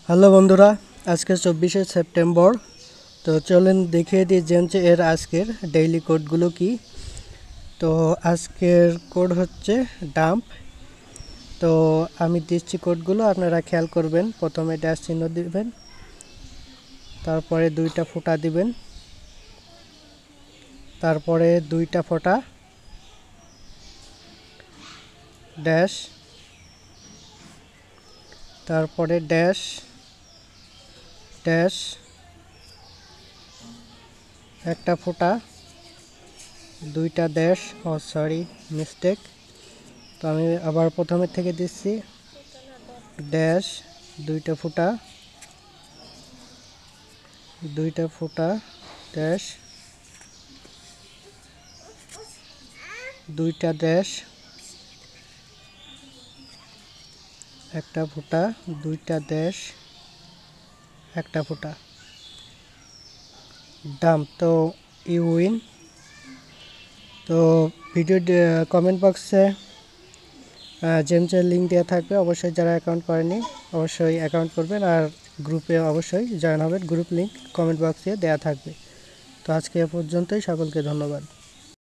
Hello বন্ধুরা, আজকে 24শে September. তো চলেন দেখিয়ে দিই জেমস এর আজকের ডেইলি কোডগুলো কি। তো আজকের কোড হচ্ছে ডাম্প। তো আমি দিচ্ছি কোডগুলো, আপনারা খেয়াল করবেন। প্রথমে ড্যাশ চিহ্ন দিবেন, তারপরে দুইটা ফোঁটা দিবেন, তারপরে দুইটা ফোঁটা ড্যাশ, তারপরে ড্যাশ ড্যাশ একটা ফোঁটা, দুইটা ড্যাশ, সরি মিস্টেক। তো আমি আবার প্রথমের থেকে দিচ্ছি, ড্যাশ দুইটা ফোঁটা ড্যাশ দুইটা ড্যাশ একটা ফোঁটা, দুইটা ড্যাশ একটা ফোঁটা, ডাম্প। তো ইউ উইন। তো ভিডিও কমেন্ট বক্সে জেমসের লিঙ্ক দেওয়া থাকবে, অবশ্যই যারা অ্যাকাউন্ট করেনি অবশ্যই অ্যাকাউন্ট করবেন, আর গ্রুপে অবশ্যই জয়েন হবেন। গ্রুপ লিঙ্ক কমেন্ট বক্সে দেওয়া থাকবে। তো আজকে এ পর্যন্তই, সকলকে ধন্যবাদ।